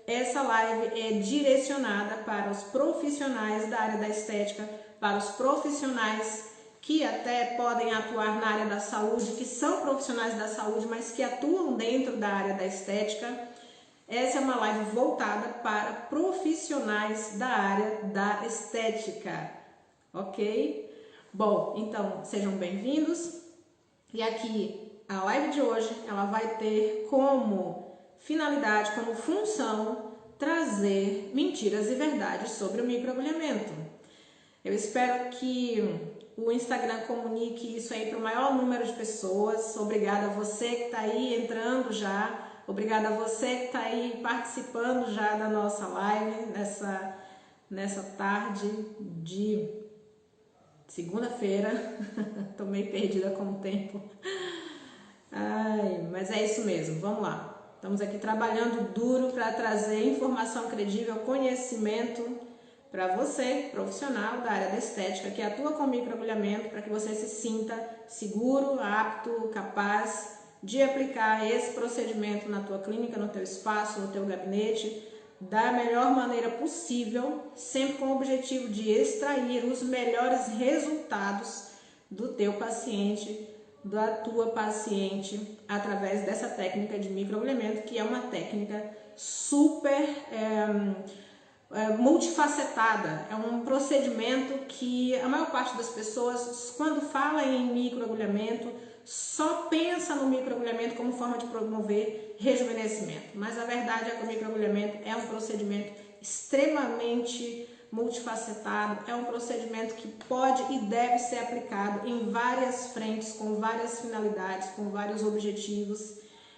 essa live é direcionada para os profissionais da área da estética, para os profissionais que até podem atuar na área da saúde, que são profissionais da saúde, mas que atuam dentro da área da estética. Essa é uma live voltada para profissionais da área da estética, ok? Bom, então sejam bem-vindos. E aqui a live de hoje ela vai ter como finalidade, como função, trazer mentiras e verdades sobre o microagulhamento. Eu espero que o Instagram comunique isso aí para o maior número de pessoas. Obrigada a você que está aí entrando já. Obrigada a você que está aí participando já da nossa live nessa tarde de segunda-feira. Tô meio perdida com o tempo. Ai, mas é isso mesmo, vamos lá. Estamos aqui trabalhando duro para trazer informação credível, conhecimento para você, profissional da área da estética, que atua com microagulhamento, para que você se sinta seguro, apto, capaz de aplicar esse procedimento na tua clínica, no teu espaço, no teu gabinete, da melhor maneira possível, sempre com o objetivo de extrair os melhores resultados do teu paciente, da tua paciente, através dessa técnica de microagulhamento, que é uma técnica super multifacetada. É um procedimento que a maior parte das pessoas, quando fala em microagulhamento, só pensa no microagulhamento como forma de promover rejuvenescimento. Mas a verdade é que o microagulhamento é um procedimento extremamente multifacetado, é um procedimento que pode e deve ser aplicado em várias frentes, com várias finalidades, com vários objetivos,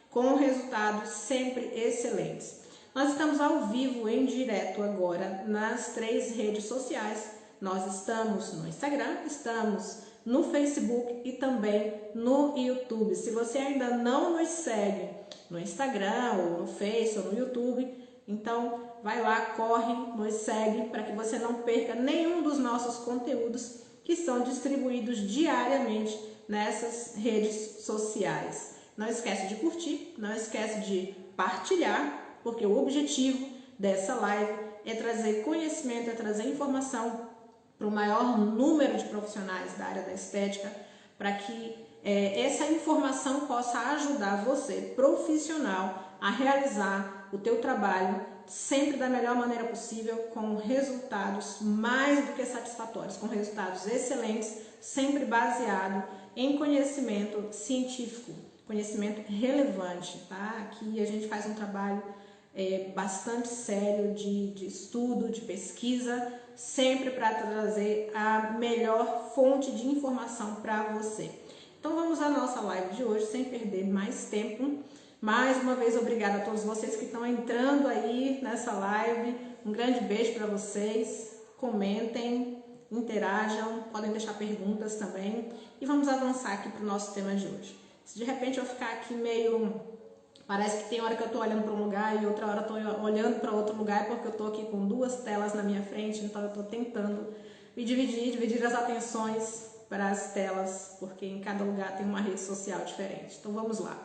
com resultados sempre excelentes. Nós estamos ao vivo, em direto agora, nas 3 redes sociais. Nós estamos no Instagram, estamos no Facebook e também no YouTube. Se você ainda não nos segue no Instagram, ou no Face, ou no YouTube, então vai lá, corre, nos segue para que você não perca nenhum dos nossos conteúdos que são distribuídos diariamente nessas redes sociais. Não esquece de curtir, não esquece de partilhar, porque o objetivo dessa live é trazer conhecimento, é trazer informação para o maior número de profissionais da área da estética, para que essa informação possa ajudar você, profissional, a realizar o teu trabalho sempre da melhor maneira possível, com resultados mais do que satisfatórios, com resultados excelentes, sempre baseado em conhecimento científico, conhecimento relevante, tá? Aqui a gente faz um trabalho bastante sério de estudo, de pesquisa, sempre para trazer a melhor fonte de informação para você. Então vamos à nossa live de hoje, sem perder mais tempo. Mais uma vez, obrigada a todos vocês que estão entrando aí nessa live. Um grande beijo para vocês. Comentem, interajam, podem deixar perguntas também. E vamos avançar aqui para o nosso tema de hoje. Se de repente eu ficar aqui meio... Parece que tem hora que eu estou olhando para um lugar e outra hora eu estou olhando para outro lugar, porque eu estou aqui com 2 telas na minha frente, então eu estou tentando me dividir as atenções para as telas, porque em cada lugar tem uma rede social diferente. Então vamos lá.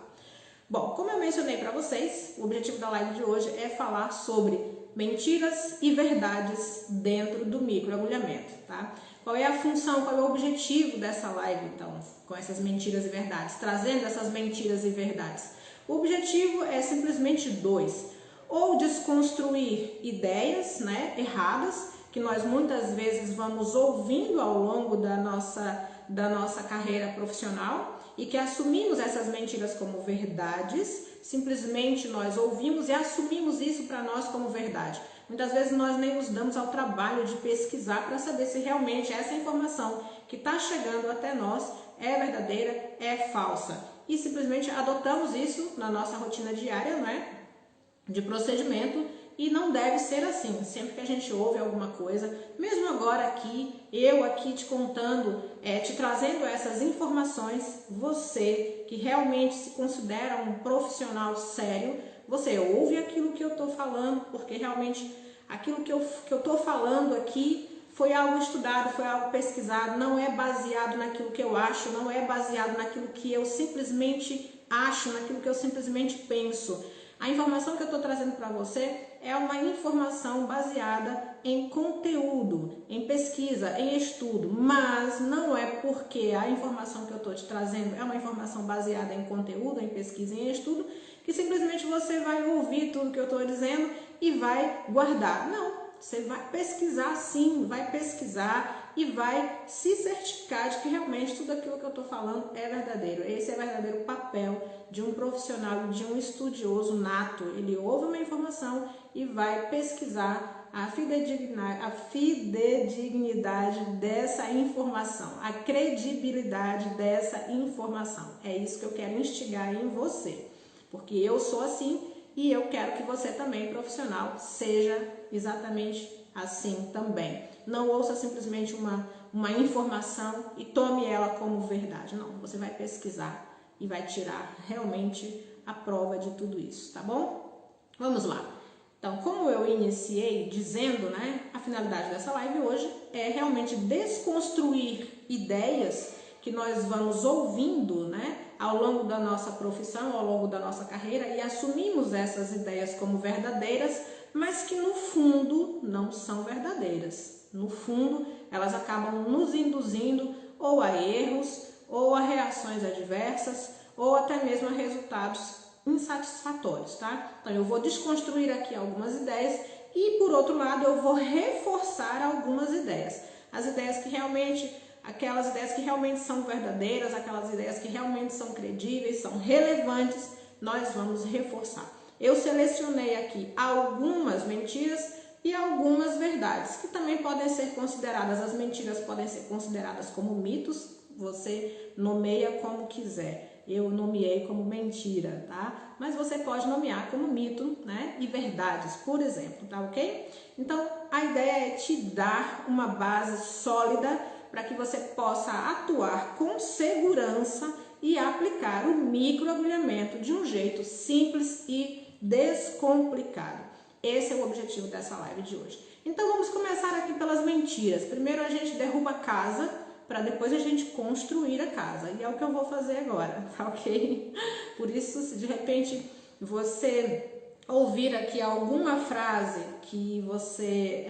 Bom, como eu mencionei para vocês, o objetivo da live de hoje é falar sobre mentiras e verdades dentro do microagulhamento, tá? Qual é a função, qual é o objetivo dessa live, então, com essas mentiras e verdades, trazendo essas mentiras e verdades? O objetivo é simplesmente 2, ou desconstruir ideias, erradas, que nós muitas vezes vamos ouvindo ao longo da nossa carreira profissional e que assumimos essas mentiras como verdades, simplesmente nós ouvimos e assumimos isso para nós como verdade. Muitas vezes nós nem nos damos ao trabalho de pesquisar para saber se realmente essa informação que está chegando até nós é verdadeira, é falsa. E simplesmente adotamos isso na nossa rotina diária, de procedimento, e não deve ser assim. Sempre que a gente ouve alguma coisa, mesmo agora aqui, eu aqui te contando, te trazendo essas informações, você que realmente se considera um profissional sério, você ouve aquilo que eu estou falando, porque realmente aquilo que eu estou falando aqui foi algo estudado, foi algo pesquisado, não é baseado naquilo que eu acho, não é baseado naquilo que eu simplesmente acho, naquilo que eu simplesmente penso. A informação que eu estou trazendo para você é uma informação baseada em conteúdo, em pesquisa, em estudo, mas não é porque a informação que eu estou te trazendo é uma informação baseada em conteúdo, em pesquisa e em estudo, que simplesmente você vai ouvir tudo que eu estou dizendo e vai guardar. Não, você vai pesquisar sim, vai pesquisar e vai se certificar de que realmente tudo aquilo que eu estou falando é verdadeiro. Esse é o verdadeiro papel de um profissional, de um estudioso nato. Ele ouve uma informação e vai pesquisar a fidedignidade dessa informação, a credibilidade dessa informação. É isso que eu quero instigar em você, porque eu sou assim e eu quero que você também, profissional, seja exatamente assim também. Não ouça simplesmente uma informação e tome ela como verdade. Não, você vai pesquisar e vai tirar realmente a prova de tudo isso, tá bom? Vamos lá. Então, como eu iniciei dizendo, né, a finalidade dessa live hoje é realmente desconstruir ideias que nós vamos ouvindo, né, ao longo da nossa profissão, ao longo da nossa carreira, e assumimos essas ideias como verdadeiras, mas que no fundo não são verdadeiras. No fundo, elas acabam nos induzindo ou a erros, ou a reações adversas, ou até mesmo a resultados insatisfatórios, tá? Então eu vou desconstruir aqui algumas ideias e, por outro lado, eu vou reforçar algumas ideias. As ideias que realmente, aquelas ideias que realmente são verdadeiras, aquelas ideias que realmente são credíveis, são relevantes, nós vamos reforçar. Eu selecionei aqui algumas mentiras e algumas verdades, que também podem ser consideradas, as mentiras podem ser consideradas como mitos, você nomeia como quiser. Eu nomeei como mentira, tá? Mas você pode nomear como mito, né? E verdades, por exemplo, tá ok? Então, a ideia é te dar uma base sólida para que você possa atuar com segurança e aplicar o microagulhamento de um jeito simples e descomplicado. Esse é o objetivo dessa live de hoje. Então, vamos começar aqui pelas mentiras. Primeiro a gente derruba a casa, para depois a gente construir a casa. E é o que eu vou fazer agora, tá ok? Por isso, se de repente você ouvir aqui alguma frase que você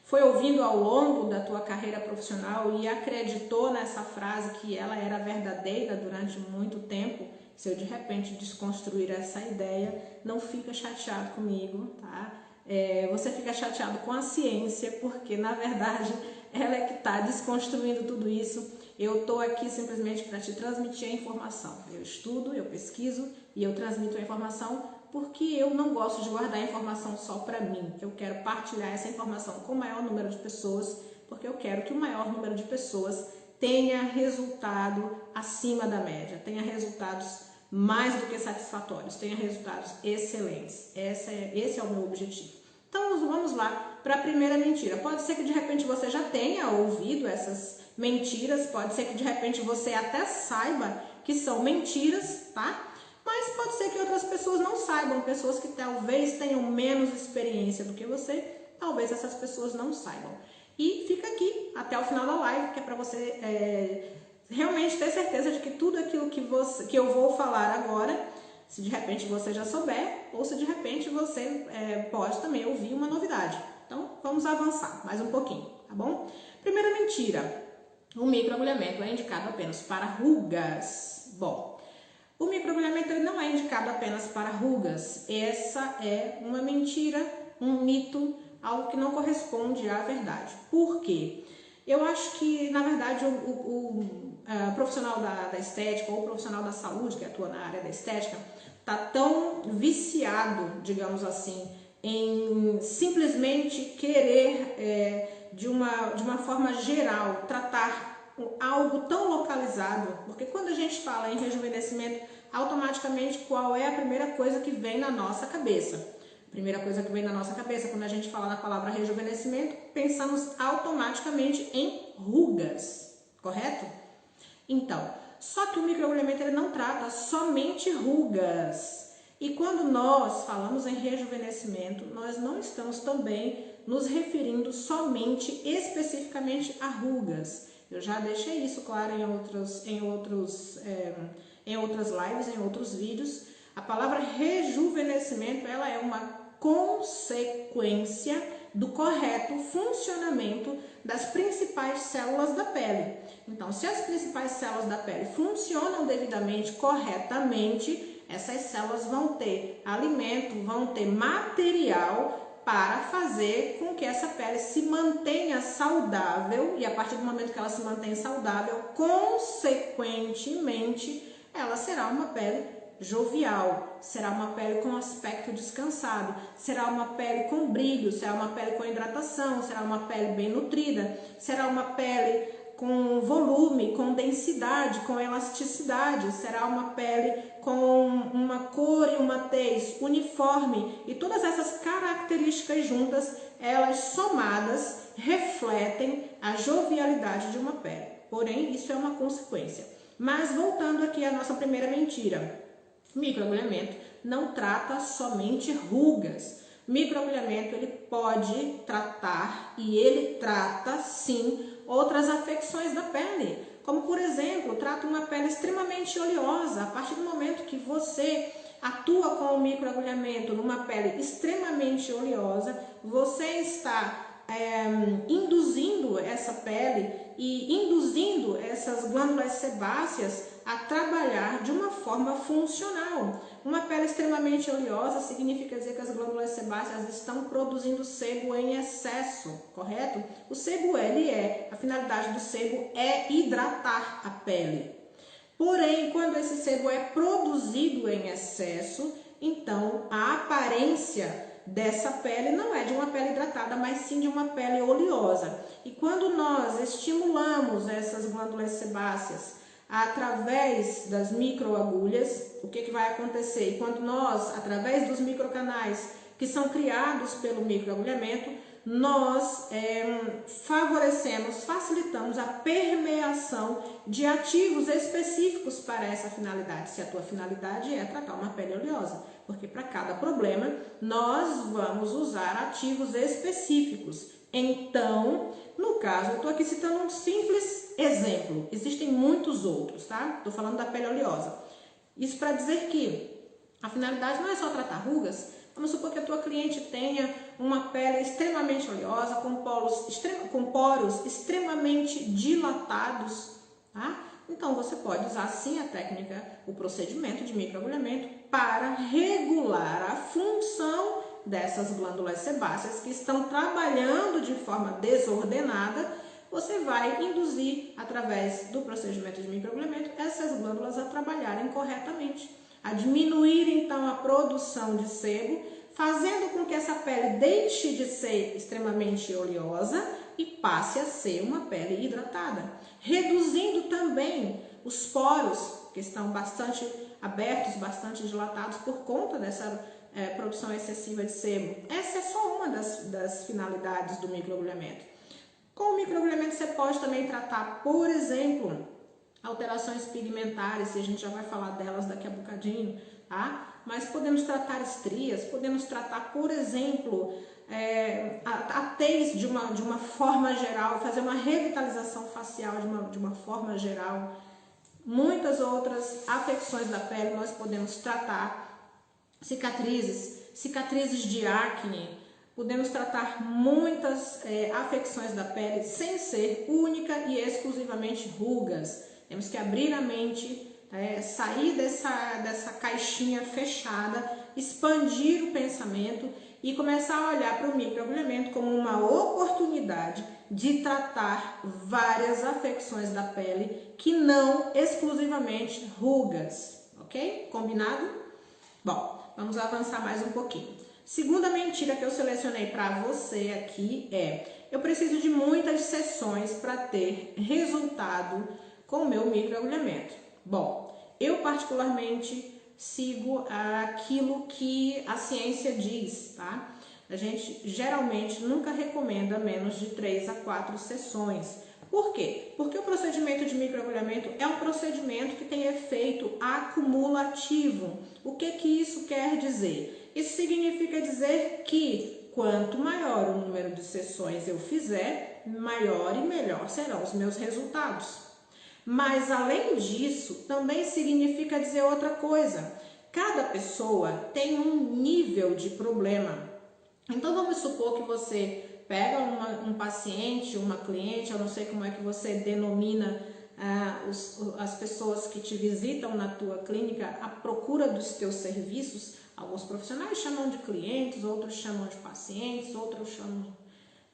foi ouvindo ao longo da tua carreira profissional e acreditou nessa frase que ela era verdadeira durante muito tempo, se eu de repente desconstruir essa ideia, não fica chateado comigo, tá? Você fica chateado com a ciência, porque na verdade ela é que está desconstruindo tudo isso. Eu estou aqui simplesmente para te transmitir a informação. Eu estudo, eu pesquiso e eu transmito a informação porque eu não gosto de guardar a informação só para mim. Eu quero partilhar essa informação com o maior número de pessoas, porque eu quero que o maior número de pessoas tenha resultado acima da média, tenha resultados mais do que satisfatórios, tenha resultados excelentes. Esse é o meu objetivo. Então vamos lá para a primeira mentira. Pode ser que de repente você já tenha ouvido essas mentiras, pode ser que de repente você até saiba que são mentiras, tá? Mas pode ser que outras pessoas não saibam, pessoas que talvez tenham menos experiência do que você, talvez essas pessoas não saibam. E fica aqui até o final da live, que é para você realmente ter certeza de que tudo aquilo que eu vou falar agora, se de repente você já souber, ou se de repente você pode também ouvir uma novidade. Então, vamos avançar mais um pouquinho, tá bom? Primeira mentira, o microagulhamento é indicado apenas para rugas. Bom, o microagulhamento não é indicado apenas para rugas. Essa é uma mentira, um mito, algo que não corresponde à verdade. Por quê? Eu acho que, na verdade, o profissional da estética ou o profissional da saúde que atua na área da estética está tão viciado, digamos assim, em simplesmente querer, de uma forma geral, tratar algo tão localizado, porque quando a gente fala em rejuvenescimento, automaticamente qual é a primeira coisa que vem na nossa cabeça? A primeira coisa que vem na nossa cabeça quando a gente fala na palavra rejuvenescimento, pensamos automaticamente em rugas, correto? Então, só que o microagulhamento ele não trata somente rugas. E quando nós falamos em rejuvenescimento, nós não estamos também nos referindo somente, especificamente a rugas. Eu já deixei isso claro em outras lives, em outros vídeos. A palavra rejuvenescimento, ela é uma consequência do correto funcionamento das principais células da pele. Então, se as principais células da pele funcionam devidamente, corretamente, essas células vão ter alimento, vão ter material para fazer com que essa pele se mantenha saudável, e a partir do momento que ela se mantém saudável, consequentemente, ela será uma pele jovial, será uma pele com aspecto descansado, será uma pele com brilho, será uma pele com hidratação, será uma pele bem nutrida, será uma pele com volume, com densidade, com elasticidade, será uma pele com uma cor e uma tez uniforme, e todas essas características juntas, elas somadas, refletem a jovialidade de uma pele. Porém, isso é uma consequência. Mas voltando aqui à nossa primeira mentira, microagulhamento não trata somente rugas. Microagulhamento ele pode tratar, e ele trata sim, outras afecções da pele, como por exemplo, trata uma pele extremamente oleosa. A partir do momento que você atua com o microagulhamento numa pele extremamente oleosa, você está induzindo essa pele e induzindo essas glândulas sebáceas a trabalhar de uma forma funcional. Uma pele extremamente oleosa significa dizer que as glândulas sebáceas estão produzindo sebo em excesso, correto? O sebo, a finalidade do sebo é hidratar a pele. Porém, quando esse sebo é produzido em excesso, então a aparência dessa pele não é de uma pele hidratada, mas sim de uma pele oleosa. E quando nós estimulamos essas glândulas sebáceas através das microagulhas, o que vai acontecer? E quando nós, através dos microcanais que são criados pelo microagulhamento, nós facilitamos a permeação de ativos específicos para essa finalidade, se a tua finalidade é tratar uma pele oleosa, porque para cada problema nós vamos usar ativos específicos. Então, no caso, eu estou aqui citando um simples exemplo, existem muitos outros, tá? Estou falando da pele oleosa. Isso para dizer que a finalidade não é só tratar rugas. Vamos supor que a tua cliente tenha uma pele extremamente oleosa, com poros extremamente dilatados, tá? Então, você pode usar sim a técnica, o procedimento de microagulhamento para regular a função dessas glândulas sebáceas que estão trabalhando de forma desordenada. Você vai induzir, através do procedimento de microagulhamento, essas glândulas a trabalharem corretamente, a diminuir então a produção de sebo, fazendo com que essa pele deixe de ser extremamente oleosa e passe a ser uma pele hidratada, reduzindo também os poros, que estão bastante abertos, bastante dilatados por conta dessa produção excessiva de sebo. Essa é só uma das finalidades do microagulhamento. Com o microagulhamento você pode também tratar, por exemplo, alterações pigmentares, e a gente já vai falar delas daqui a bocadinho, tá? Mas podemos tratar estrias, podemos tratar, por exemplo, a tez de uma forma geral, fazer uma revitalização facial de uma forma geral. Muitas outras afecções da pele nós podemos tratar, cicatrizes de acne, podemos tratar muitas afecções da pele sem ser única e exclusivamente rugas. Temos que abrir a mente, sair dessa caixinha fechada, expandir o pensamento e começar a olhar para o microagulhamento como uma oportunidade de tratar várias afecções da pele que não exclusivamente rugas, ok? Combinado? Bom, vamos avançar mais um pouquinho. Segunda mentira que eu selecionei para você aqui eu preciso de muitas sessões para ter resultado com o meu microagulhamento. Bom, eu particularmente sigo aquilo que a ciência diz, tá? A gente geralmente nunca recomenda menos de 3 a 4 sessões. Por quê? Porque o procedimento de microagulhamento é um procedimento que tem efeito acumulativo. O que isso quer dizer? Isso significa dizer que quanto maior o número de sessões eu fizer, maior e melhor serão os meus resultados. Mas além disso, também significa dizer outra coisa. cada pessoa tem um nível de problema. Então vamos supor que você pega um paciente, uma cliente, eu não sei como é que você denomina as pessoas que te visitam na tua clínica à procura dos teus serviços. Alguns profissionais chamam de clientes, outros chamam de pacientes, outros chamam,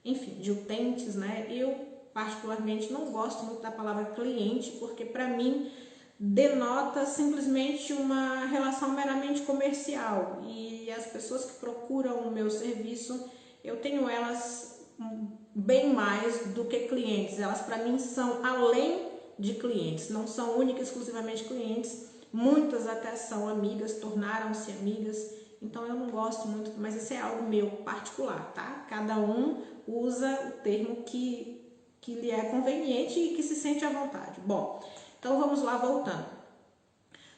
enfim, de utentes, né? Eu particularmente não gosto muito da palavra cliente, porque para mim denota simplesmente uma relação meramente comercial, e as pessoas que procuram o meu serviço, eu tenho elas bem mais do que clientes. Elas para mim são além de clientes, não são única e exclusivamente clientes, muitas até são amigas, tornaram-se amigas, então eu não gosto muito, mas isso é algo meu particular, tá? Cada um usa o termo que lhe é conveniente e que se sente à vontade. Bom, então vamos lá, voltando.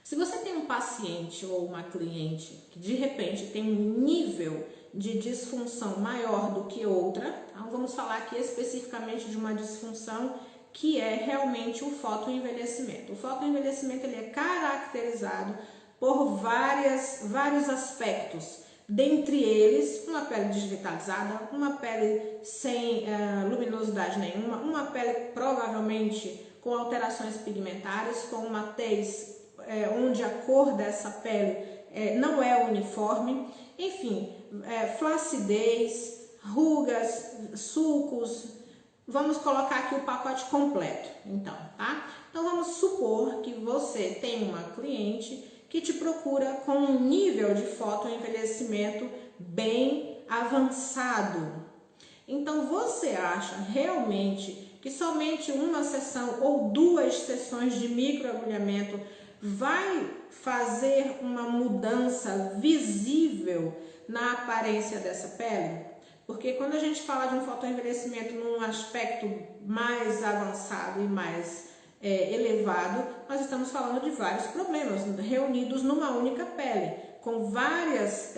Se você tem um paciente ou uma cliente que de repente tem um nível de disfunção maior do que outra, então vamos falar aqui especificamente de uma disfunção que é realmente o fotoenvelhecimento. O fotoenvelhecimento ele é caracterizado por vários aspectos, dentre eles uma pele desvitalizada, uma pele sem luminosidade nenhuma, uma pele provavelmente com alterações pigmentárias, com uma tez onde a cor dessa pele não é uniforme, enfim, flacidez, rugas, sulcos. Vamos colocar aqui o pacote completo, então, tá? Então vamos supor que você tem uma cliente que te procura com um nível de fotoenvelhecimento bem avançado. Então você acha realmente que somente uma sessão ou 2 sessões de microagulhamento vai fazer uma mudança visível na aparência dessa pele? Porque quando a gente fala de um fotoenvelhecimento num aspecto mais avançado e mais elevado, nós estamos falando de vários problemas reunidos numa única pele, com vários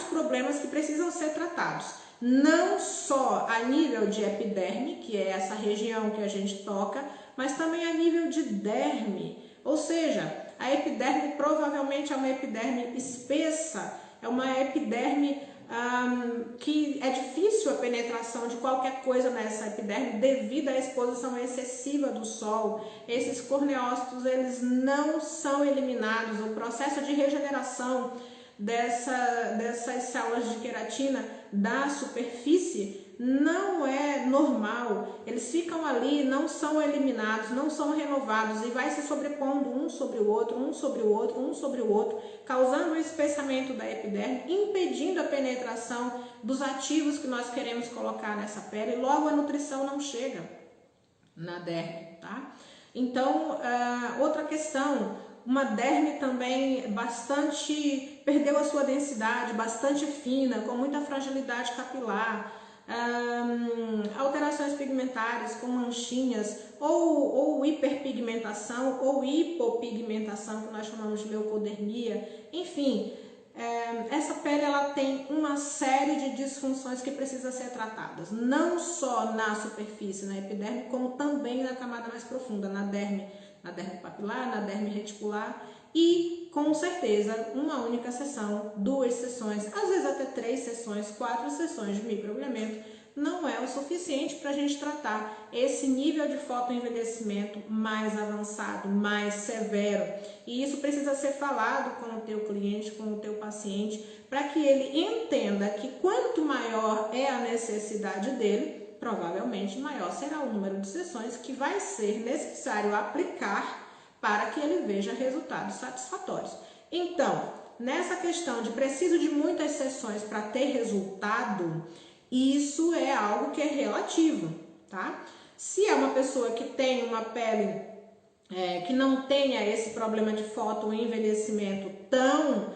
problemas que precisam ser tratados. Não só a nível de epiderme, que é essa região que a gente toca, mas também a nível de derme. Ou seja, a epiderme provavelmente é uma epiderme espessa, é uma epiderme que é difícil a penetração de qualquer coisa nessa epiderme devido à exposição excessiva do sol. Esses corneócitos eles não são eliminados, o processo de regeneração dessas células de queratina da superfície não é normal, eles ficam ali, não são eliminados, não são renovados e vai se sobrepondo um sobre o outro, um sobre o outro, um sobre o outro, causando o espessamento da epiderme, impedindo a penetração dos ativos que nós queremos colocar nessa pele, e logo a nutrição não chega na derme, tá? Então, outra questão, uma derme também perdeu a sua densidade, bastante fina, com muita fragilidade capilar, alterações pigmentárias com manchinhas ou hiperpigmentação ou hipopigmentação, que nós chamamos de leucodermia, enfim, essa pele ela tem uma série de disfunções que precisam ser tratadas, não só na superfície, na epiderme, como também na camada mais profunda, na derme papilar, na derme reticular. E, com certeza, uma única sessão, 2 sessões, às vezes até 3 sessões, 4 sessões de microagulhamento não é o suficiente para a gente tratar esse nível de fotoenvelhecimento mais avançado, mais severo. E isso precisa ser falado com o teu cliente, com o teu paciente, para que ele entenda que quanto maior é a necessidade dele, provavelmente maior será o número de sessões que vai ser necessário aplicar para que ele veja resultados satisfatórios. Então, nessa questão de preciso de muitas sessões para ter resultado, isso é algo que é relativo, tá? Se é uma pessoa que tem uma pele que não tenha esse problema de fotoenvelhecimento tão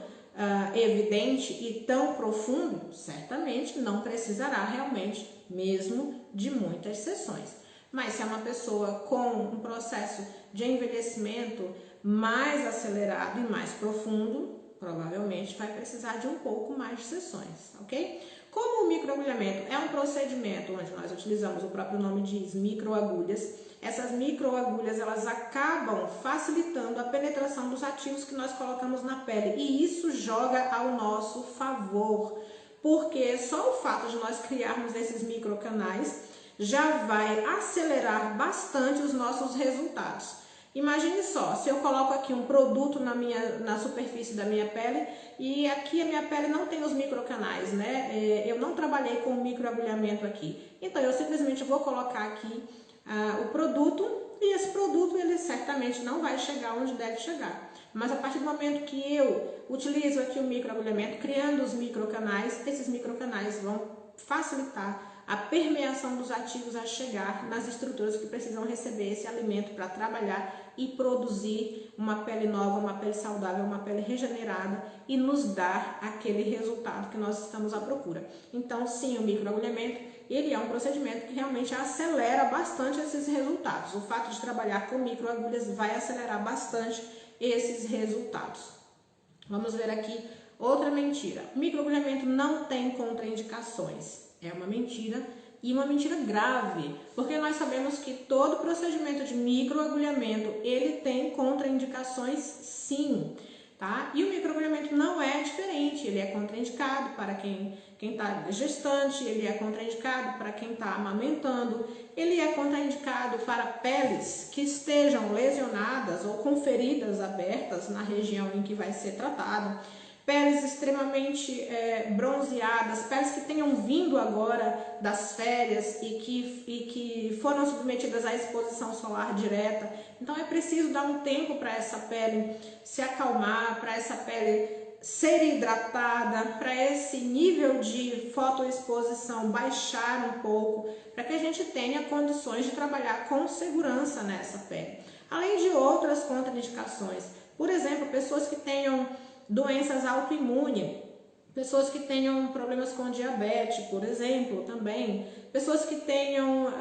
evidente e tão profundo, certamente não precisará realmente mesmo de muitas sessões. Mas se é uma pessoa com um processo de envelhecimento mais acelerado e mais profundo, provavelmente vai precisar de um pouco mais de sessões, ok? Como o microagulhamento é um procedimento onde nós utilizamos, o próprio nome diz, microagulhas, essas microagulhas elas acabam facilitando a penetração dos ativos que nós colocamos na pele e isso joga ao nosso favor, porque só o fato de nós criarmos esses microcanais já vai acelerar bastante os nossos resultados. Imagine só, se eu coloco aqui um produto na superfície da minha pele e aqui a minha pele não tem os microcanais, né? Eu não trabalhei com microagulhamento aqui. Então eu simplesmente vou colocar aqui o produto e esse produto ele certamente não vai chegar onde deve chegar. Mas a partir do momento que eu utilizo aqui o microagulhamento, criando os microcanais, esses microcanais vão facilitar a permeação dos ativos a chegar nas estruturas que precisam receber esse alimento para trabalhar e produzir uma pele nova, uma pele saudável, uma pele regenerada e nos dar aquele resultado que nós estamos à procura. Então, sim, o microagulhamento, ele é um procedimento que realmente acelera bastante esses resultados. O fato de trabalhar com microagulhas vai acelerar bastante esses resultados. Vamos ver aqui outra mentira. O microagulhamento não tem contraindicações. É uma mentira e uma mentira grave, porque nós sabemos que todo procedimento de microagulhamento, ele tem contraindicações sim, tá? E o microagulhamento não é diferente, ele é contraindicado para quem está gestante, ele é contraindicado para quem está amamentando, ele é contraindicado para peles que estejam lesionadas ou com feridas abertas na região em que vai ser tratado. Peles extremamente bronzeadas, peles que tenham vindo agora das férias e que foram submetidas à exposição solar direta. Então é preciso dar um tempo para essa pele se acalmar, para essa pele ser hidratada, para esse nível de fotoexposição baixar um pouco, para que a gente tenha condições de trabalhar com segurança nessa pele. Além de outras contraindicações, por exemplo, pessoas que tenham doenças autoimunes, pessoas que tenham problemas com diabetes, por exemplo, também, pessoas que tenham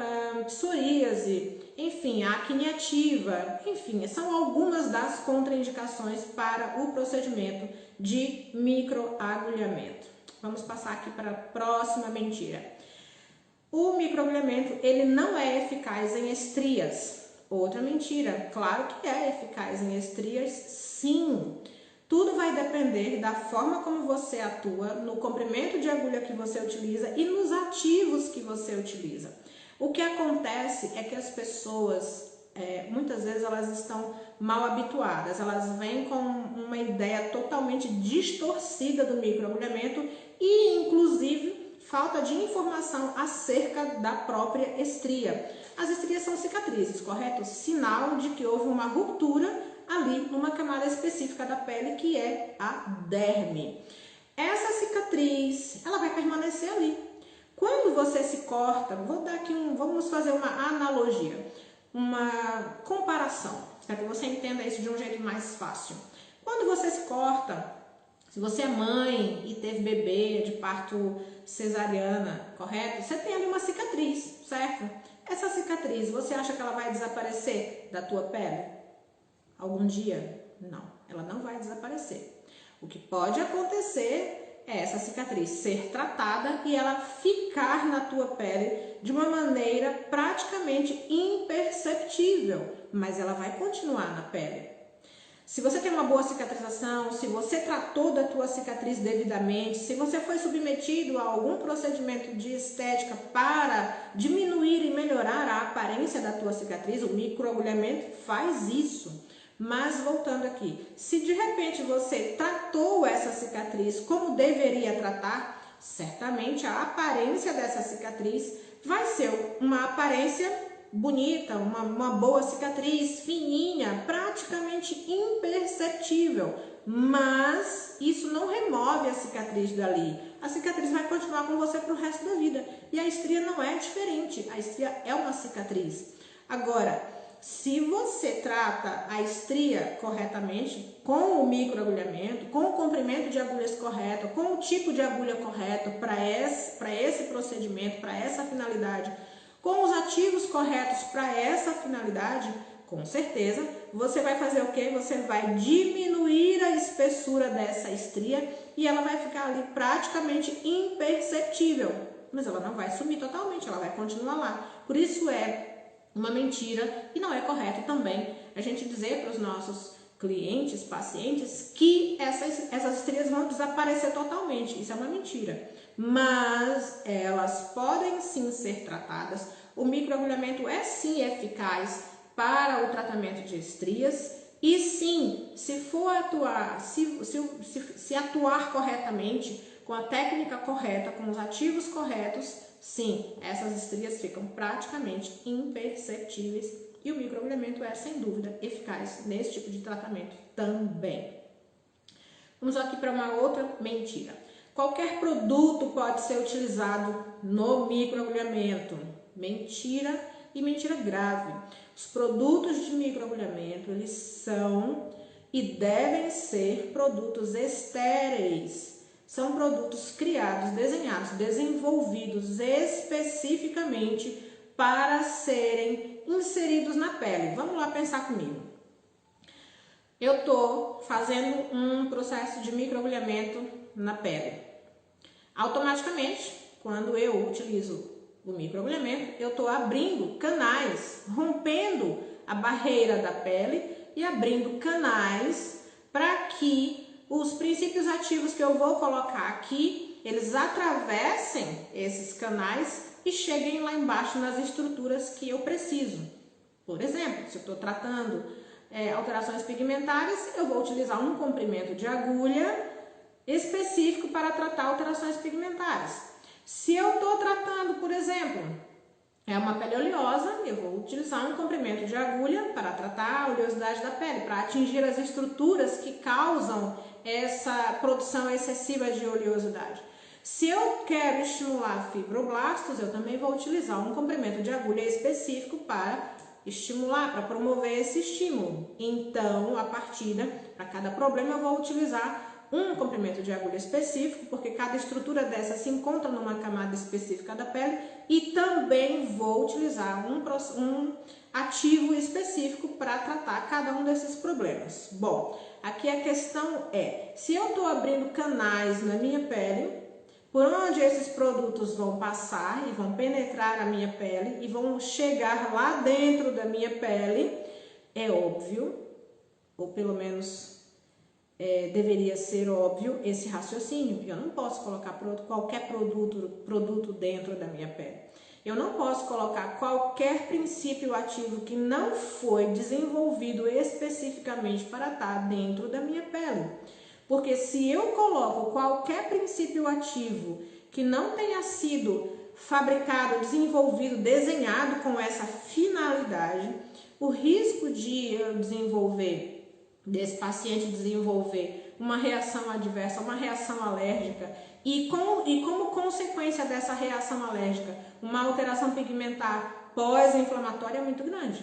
psoríase, enfim, acne ativa, enfim, são algumas das contraindicações para o procedimento de microagulhamento. Vamos passar aqui para a próxima mentira. O microagulhamento, ele não é eficaz em estrias. Outra mentira, claro que é eficaz em estrias, sim. Tudo vai depender da forma como você atua, no comprimento de agulha que você utiliza e nos ativos que você utiliza. O que acontece é que as pessoas, muitas vezes elas estão mal habituadas, elas vêm com uma ideia totalmente distorcida do microagulhamento e, inclusive, falta de informação acerca da própria estria. As estrias são cicatrizes, correto? Sinal de que houve uma ruptura ali numa camada específica da pele que é a derme. Essa cicatriz, ela vai permanecer ali. Quando você se corta, vamos fazer uma analogia, uma comparação, para que você entenda isso de um jeito mais fácil. Quando você se corta, se você é mãe e teve bebê de parto cesariana, correto? Você tem ali uma cicatriz, certo? Essa cicatriz, você acha que ela vai desaparecer da tua pele? Algum dia? Não, ela não vai desaparecer. O que pode acontecer é essa cicatriz ser tratada e ela ficar na tua pele de uma maneira praticamente imperceptível, mas ela vai continuar na pele. Se você tem uma boa cicatrização, se você tratou da tua cicatriz devidamente, se você foi submetido a algum procedimento de estética para diminuir e melhorar a aparência da tua cicatriz, o microagulhamento faz isso. Mas voltando aqui, se de repente você tratou essa cicatriz como deveria tratar, certamente a aparência dessa cicatriz vai ser uma aparência bonita, uma boa cicatriz, fininha, praticamente imperceptível. Mas isso não remove a cicatriz dali. A cicatriz vai continuar com você para o resto da vida. E a estria não é diferente, a estria é uma cicatriz. Agora, se você trata a estria corretamente, com o microagulhamento, com o comprimento de agulhas correto, com o tipo de agulha correto para esse procedimento, para essa finalidade, com os ativos corretos para essa finalidade, Com certeza, você vai fazer o quê? Você vai diminuir a espessura dessa estria e ela vai ficar ali praticamente imperceptível. Mas ela não vai sumir totalmente, ela vai continuar lá. Por isso é uma mentira e não é correto também a gente dizer para os nossos clientes, pacientes, que essas estrias vão desaparecer totalmente. Isso é uma mentira. Mas elas podem sim ser tratadas. O microagulhamento é sim eficaz para o tratamento de estrias e sim, se for atuar, se atuar corretamente, com a técnica correta, com os ativos corretos, sim, essas estrias ficam praticamente imperceptíveis e o microagulhamento é sem dúvida eficaz nesse tipo de tratamento também. Vamos aqui para uma outra mentira. Qualquer produto pode ser utilizado no microagulhamento. Mentira e mentira grave. Os produtos de microagulhamento, eles são e devem ser produtos estéreis. São produtos criados, desenhados, desenvolvidos especificamente para serem inseridos na pele. Vamos lá pensar comigo. Eu estou fazendo um processo de microagulhamento na pele. Automaticamente, quando eu utilizo o microagulhamento, eu estou abrindo canais, rompendo a barreira da pele e abrindo canais para que os princípios ativos que eu vou colocar aqui, eles atravessem esses canais e cheguem lá embaixo nas estruturas que eu preciso. Por exemplo, se eu estou tratando alterações pigmentárias, eu vou utilizar um comprimento de agulha específico para tratar alterações pigmentárias. Se eu estou tratando, por exemplo, uma pele oleosa, eu vou utilizar um comprimento de agulha para tratar a oleosidade da pele, para atingir as estruturas que causam essa produção excessiva de oleosidade. Se eu quero estimular fibroblastos, eu também vou utilizar um comprimento de agulha específico para estimular, para promover esse estímulo. Então, a partida, para cada problema, eu vou utilizar um comprimento de agulha específico, porque cada estrutura dessa se encontra numa camada específica da pele, e também vou utilizar um ativo específico para tratar cada um desses problemas. Bom, aqui a questão é, se eu estou abrindo canais na minha pele, por onde esses produtos vão passar e vão penetrar a minha pele e vão chegar lá dentro da minha pele, é óbvio, ou pelo menos deveria ser óbvio esse raciocínio. Eu não posso colocar qualquer produto dentro da minha pele. Eu não posso colocar qualquer princípio ativo que não foi desenvolvido especificamente para estar dentro da minha pele. Porque se eu coloco qualquer princípio ativo que não tenha sido fabricado, desenvolvido, desenhado com essa finalidade, o risco de eu desse paciente desenvolver uma reação adversa, uma reação alérgica e como consequência dessa reação alérgica, uma alteração pigmentar pós-inflamatória é muito grande.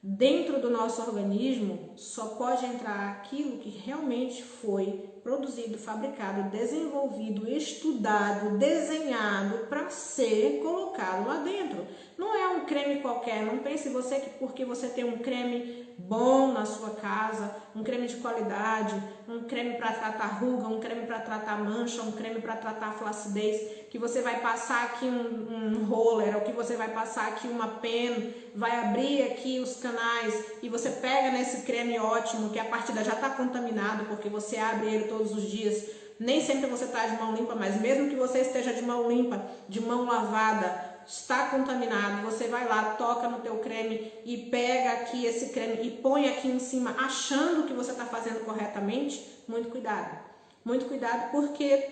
Dentro do nosso organismo só pode entrar aquilo que realmente foi produzido, fabricado, desenvolvido, estudado, desenhado para ser colocado lá dentro. Não é um creme qualquer, não pense você que porque você tem um creme bom na sua casa, um creme de qualidade, um creme para tratar ruga, um creme para tratar mancha, um creme para tratar flacidez, que você vai passar aqui um roller, ou que você vai passar aqui uma pen, vai abrir aqui os canais e você pega nesse creme ótimo, que a partida já está contaminado, porque você abre ele todos os dias, nem sempre você está de mão limpa, mas mesmo que você esteja de mão limpa, de mão lavada, está contaminado, você vai lá, toca no teu creme e pega aqui esse creme e põe aqui em cima, achando que você está fazendo corretamente. Muito cuidado, porque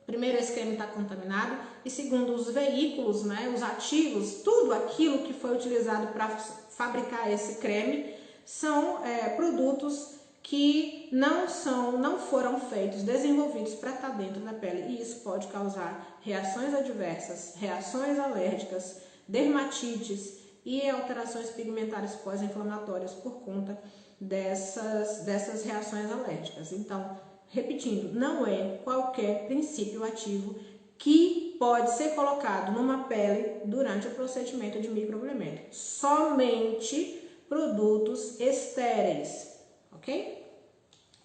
primeiro esse creme está contaminado e segundo os veículos, né, os ativos, tudo aquilo que foi utilizado para fabricar esse creme são produtos que não foram feitos, desenvolvidos para estar dentro da pele, e isso pode causar reações adversas, reações alérgicas, dermatites e alterações pigmentares pós-inflamatórias por conta dessas reações alérgicas. Então, repetindo, não é qualquer princípio ativo que pode ser colocado numa pele durante o procedimento de microagulhamento. Somente produtos estéreis, ok?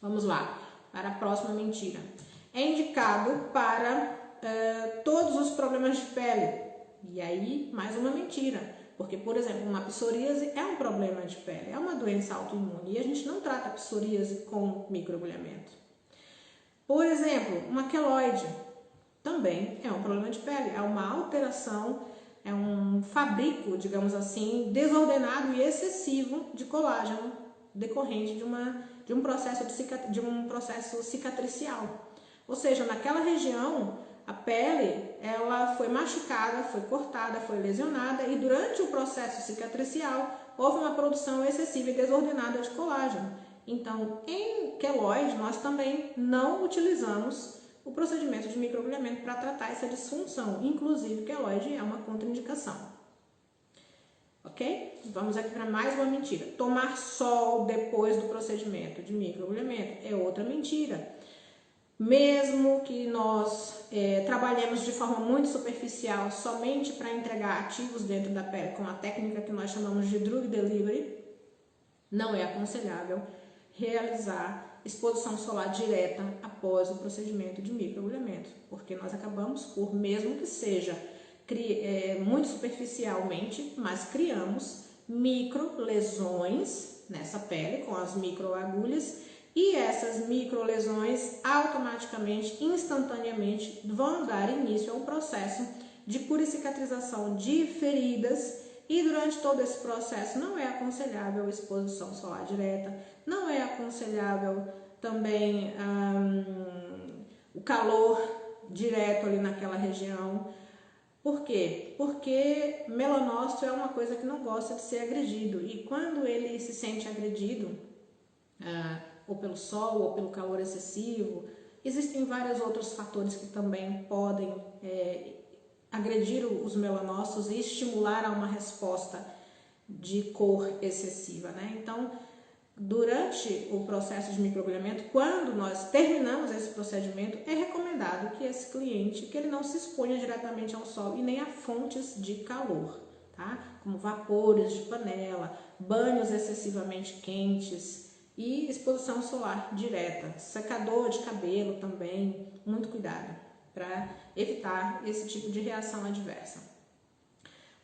Vamos lá, para a próxima mentira. É indicado para todos os problemas de pele. E aí, mais uma mentira. Porque, por exemplo, uma psoríase é um problema de pele, é uma doença autoimune. E a gente não trata a psoríase com microagulhamento. Por exemplo, uma queloide também é um problema de pele. É uma alteração, é um fabrico, digamos assim, desordenado e excessivo de colágeno decorrente de um processo cicatricial. Ou seja, naquela região, a pele ela foi machucada, foi cortada, foi lesionada e durante o processo cicatricial houve uma produção excessiva e desordenada de colágeno. Então, em queloide, nós também não utilizamos o procedimento de microagulhamento para tratar essa disfunção. Inclusive, queloide é uma contraindicação. Ok? Vamos aqui para mais uma mentira. Tomar sol depois do procedimento de microagulhamento é outra mentira. Mesmo que nós trabalhemos de forma muito superficial, somente para entregar ativos dentro da pele, com a técnica que nós chamamos de drug delivery, não é aconselhável realizar exposição solar direta após o procedimento de microagulhamento, porque nós acabamos por, mesmo que seja muito superficialmente, mas criamos microlesões nessa pele com as microagulhas. E essas microlesões automaticamente, instantaneamente, vão dar início a um processo de cura e cicatrização de feridas. E durante todo esse processo não é aconselhável exposição solar direta, não é aconselhável também o calor direto ali naquela região. Por quê? Porque melanócito é uma coisa que não gosta de ser agredido. E quando ele se sente agredido, ou pelo sol, ou pelo calor excessivo, existem vários outros fatores que também podem agredir os melanócitos e estimular a uma resposta de cor excessiva, né? Então, durante o processo de microagulhamento, quando nós terminamos esse procedimento, é recomendado que esse cliente, que ele não se exponha diretamente ao sol e nem a fontes de calor, tá? Como vapores de panela, banhos excessivamente quentes e exposição solar direta, secador de cabelo também, muito cuidado para evitar esse tipo de reação adversa.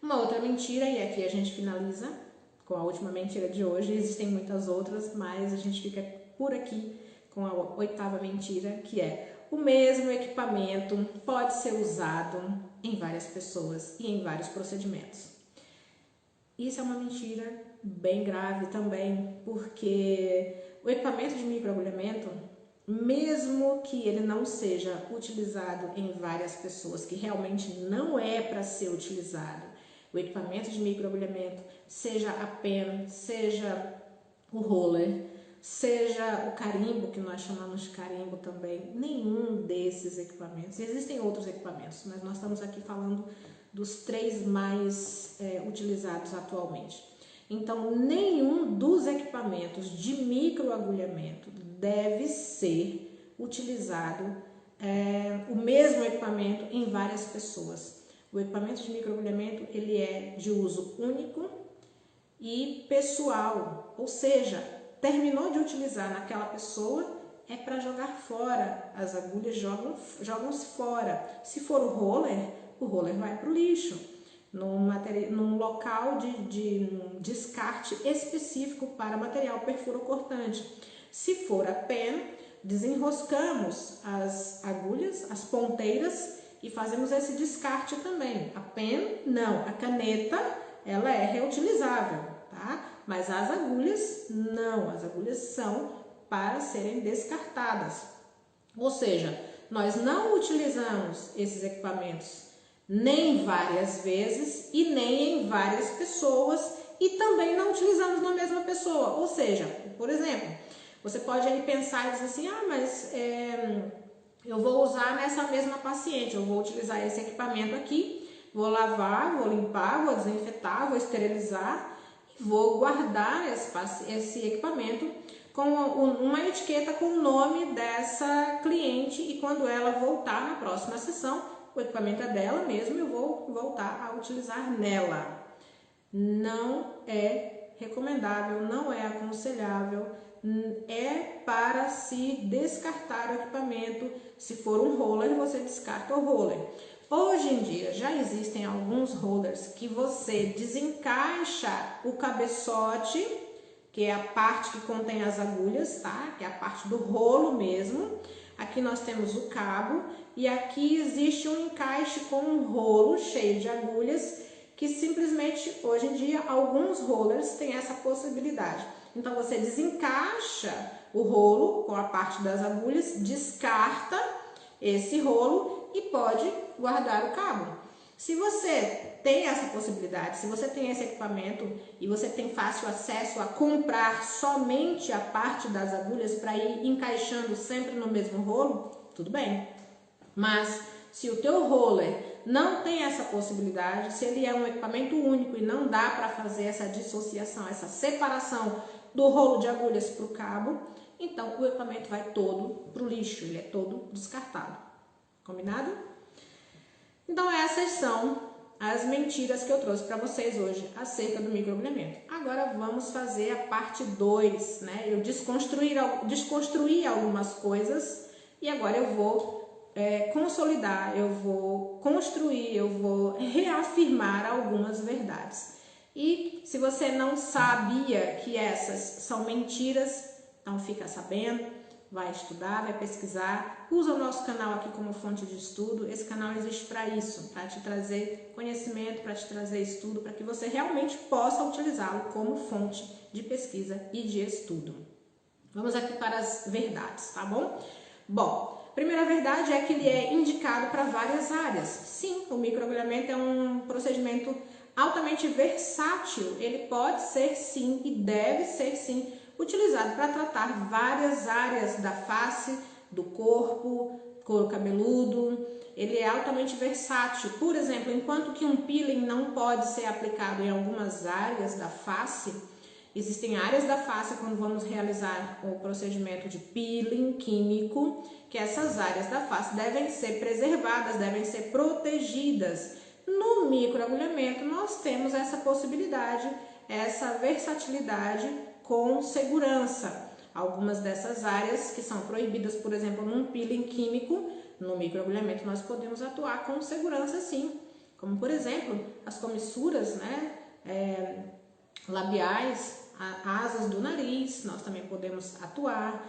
Uma outra mentira, e aqui a gente finaliza com a última mentira de hoje, existem muitas outras, mas a gente fica por aqui com a 8ª mentira, que é: o mesmo equipamento pode ser usado em várias pessoas e em vários procedimentos. Isso é uma mentira bem grave também, porque o equipamento de microagulhamento, mesmo que ele não seja utilizado em várias pessoas, que realmente não é para ser utilizado, o equipamento de microagulhamento, seja a pen, seja o roller, seja o carimbo, que nós chamamos de carimbo também, nenhum desses equipamentos, existem outros equipamentos, mas nós estamos aqui falando dos 3 mais utilizados atualmente. Então, nenhum dos equipamentos de microagulhamento deve ser utilizado o mesmo equipamento em várias pessoas. O equipamento de microagulhamento, ele é de uso único e pessoal, ou seja, terminou de utilizar naquela pessoa, é para jogar fora, as agulhas jogam-se fora. Se for o roller vai para o lixo, num local de descarte específico para material perfurocortante. Se for a pen, desenroscamos as agulhas, as ponteiras, e fazemos esse descarte também. A pen não, a caneta ela é reutilizável, tá? Mas as agulhas não, as agulhas são para serem descartadas. Ou seja, nós não utilizamos esses equipamentos nem várias vezes e nem em várias pessoas, e também não utilizamos na mesma pessoa. Ou seja, por exemplo, você pode aí pensar e dizer assim: mas eu vou usar nessa mesma paciente, eu vou utilizar esse equipamento aqui, vou lavar, vou limpar, vou desinfetar, vou esterilizar e vou guardar esse equipamento com uma etiqueta com o nome dessa cliente, e quando ela voltar na próxima sessão, o equipamento é dela mesmo, eu vou voltar a utilizar nela. Não é recomendável, não é aconselhável, é para se descartar o equipamento. Se for um roller, você descarta o roller. Hoje em dia já existem alguns rollers que você desencaixa o cabeçote, que é a parte que contém as agulhas, tá? Que é a parte do rolo mesmo. Aqui nós temos o cabo e aqui existe um encaixe com um rolo cheio de agulhas, que simplesmente hoje em dia alguns rollers têm essa possibilidade. Então você desencaixa o rolo com a parte das agulhas, descarta esse rolo e pode guardar o cabo. Se você tem essa possibilidade, se você tem esse equipamento e você tem fácil acesso a comprar somente a parte das agulhas para ir encaixando sempre no mesmo rolo, tudo bem. Mas se o teu roller não tem essa possibilidade, se ele é um equipamento único e não dá para fazer essa dissociação, essa separação do rolo de agulhas para o cabo, então o equipamento vai todo para o lixo, ele é todo descartado. Combinado? Então essas são as mentiras que eu trouxe para vocês hoje acerca do microagulhamento. Agora vamos fazer a parte 2, né? Eu desconstruí algumas coisas e agora eu vou consolidar, eu vou construir, eu vou reafirmar algumas verdades. E se você não sabia que essas são mentiras, então fica sabendo, vai estudar, vai pesquisar, usa o nosso canal aqui como fonte de estudo. Esse canal existe para isso, para te trazer conhecimento, para te trazer estudo, para que você realmente possa utilizá-lo como fonte de pesquisa e de estudo. Vamos aqui para as verdades, tá bom? Bom, a primeira verdade é que ele é indicado para várias áreas. Sim, o microagulhamento é um procedimento altamente versátil. Ele pode ser sim e deve ser sim utilizado para tratar várias áreas da face, do corpo, couro cabeludo. Ele é altamente versátil. Por exemplo, enquanto que um peeling não pode ser aplicado em algumas áreas da face, existem áreas da face quando vamos realizar o procedimento de peeling químico, que essas áreas da face devem ser preservadas, devem ser protegidas. No microagulhamento nós temos essa possibilidade, essa versatilidade com segurança. Algumas dessas áreas que são proibidas, por exemplo, num peeling químico, no microagulhamento nós podemos atuar com segurança sim. Como por exemplo, as comissuras, né, labiais, asas do nariz, nós também podemos atuar.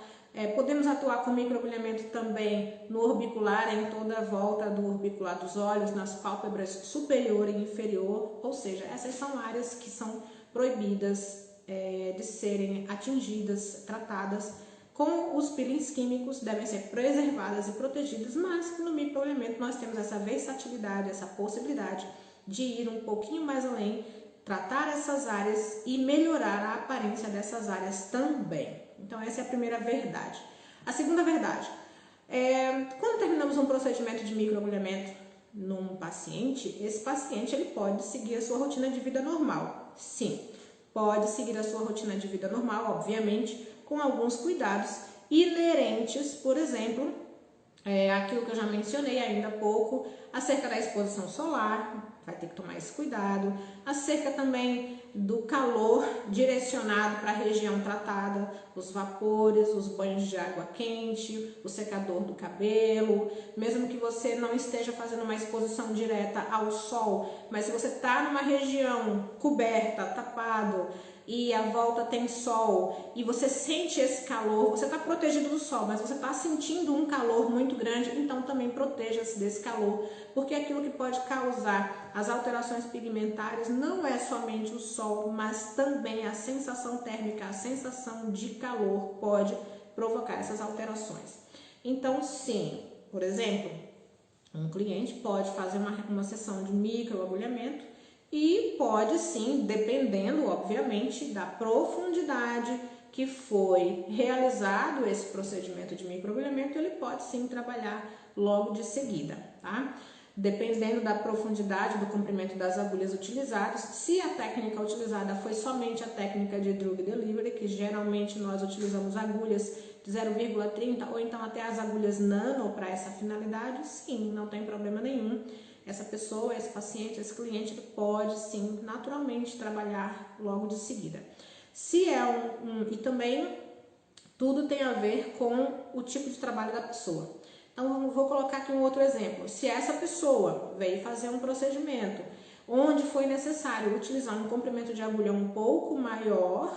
Podemos atuar com microagulhamento também no orbicular, em toda a volta do orbicular dos olhos, nas pálpebras superior e inferior, ou seja, essas são áreas que são proibidas de serem atingidas, tratadas com os peelings químicos, devem ser preservadas e protegidas, mas no microagulhamento nós temos essa versatilidade, essa possibilidade de ir um pouquinho mais além, tratar essas áreas e melhorar a aparência dessas áreas também. Então essa é a primeira verdade. A segunda verdade, quando terminamos um procedimento de microagulhamento num paciente, esse paciente ele pode seguir a sua rotina de vida normal. Sim, pode seguir a sua rotina de vida normal, obviamente, com alguns cuidados inerentes, por exemplo, aquilo que eu já mencionei ainda há pouco, acerca da exposição solar, vai ter que tomar esse cuidado, acerca também do calor direcionado para a região tratada, os vapores, os banhos de água quente, o secador do cabelo, mesmo que você não esteja fazendo uma exposição direta ao sol, mas se você está numa região coberta, tapado, e a volta tem sol e você sente esse calor, você está protegido do sol, mas você está sentindo um calor muito grande, então também proteja-se desse calor, porque aquilo que pode causar as alterações pigmentares não é somente o sol, mas também a sensação térmica, a sensação de calor pode provocar essas alterações. Então sim, por exemplo, um cliente pode fazer uma sessão de microagulhamento e pode sim, dependendo obviamente da profundidade que foi realizado esse procedimento de microagulhamento, ele pode sim trabalhar logo de seguida, tá? Dependendo da profundidade do comprimento das agulhas utilizadas, se a técnica utilizada foi somente a técnica de drug delivery, que geralmente nós utilizamos agulhas de 0,30 ou então até as agulhas nano para essa finalidade, sim, não tem problema nenhum. essa pessoa, esse paciente, esse cliente, ele pode sim, naturalmente, trabalhar logo de seguida. Se é e também tudo tem a ver com o tipo de trabalho da pessoa. Então, vou colocar aqui um outro exemplo. Se essa pessoa veio fazer um procedimento onde foi necessário utilizar um comprimento de agulha um pouco maior,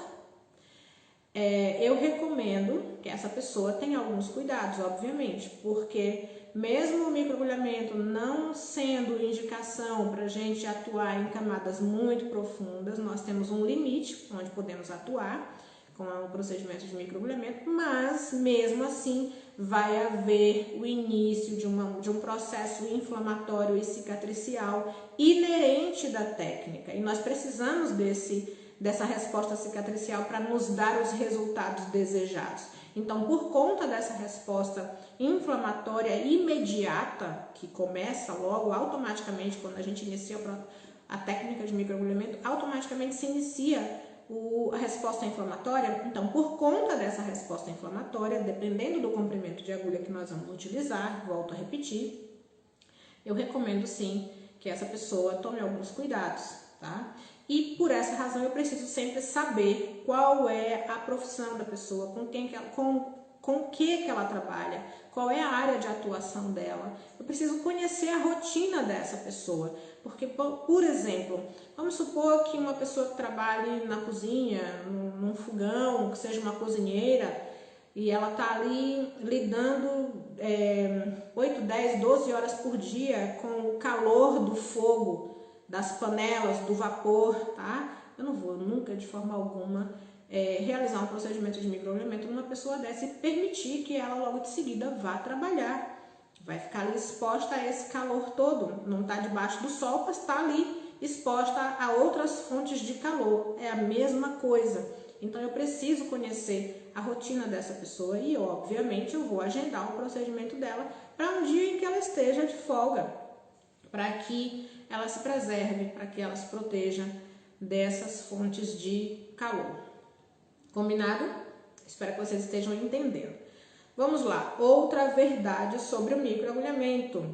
eu recomendo que essa pessoa tenha alguns cuidados, obviamente, porque mesmo o microagulhamento não sendo indicação para a gente atuar em camadas muito profundas, nós temos um limite onde podemos atuar com o procedimento de microagulhamento, mas mesmo assim vai haver o início de um processo inflamatório e cicatricial inerente da técnica, e nós precisamos dessa resposta cicatricial para nos dar os resultados desejados. Então, por conta dessa resposta inflamatória imediata, que começa logo automaticamente quando a gente inicia a técnica de microagulhamento, automaticamente se inicia a resposta inflamatória. Então, por conta dessa resposta inflamatória, dependendo do comprimento de agulha que nós vamos utilizar, volto a repetir, eu recomendo sim que essa pessoa tome alguns cuidados, tá? E por essa razão eu preciso sempre saber qual é a profissão da pessoa, com o que ela trabalha, qual é a área de atuação dela. Eu preciso conhecer a rotina dessa pessoa, porque, por exemplo, vamos supor que uma pessoa que trabalhe na cozinha, num fogão, que seja uma cozinheira, e ela está ali lidando 8, 10, 12 horas por dia com o calor do fogo, das panelas, do vapor, tá? Eu não vou nunca, de forma alguma, realizar um procedimento de microagulhamento numa pessoa dessa e permitir que ela logo de seguida vá trabalhar. Vai ficar ali exposta a esse calor todo, não está debaixo do sol, mas está ali exposta a outras fontes de calor. É a mesma coisa. Então eu preciso conhecer a rotina dessa pessoa e, obviamente, eu vou agendar o procedimento dela para um dia em que ela esteja de folga, para que ela se preserve, para que ela se proteja dessas fontes de calor. Combinado? Espero que vocês estejam entendendo. Vamos lá, outra verdade sobre o microagulhamento.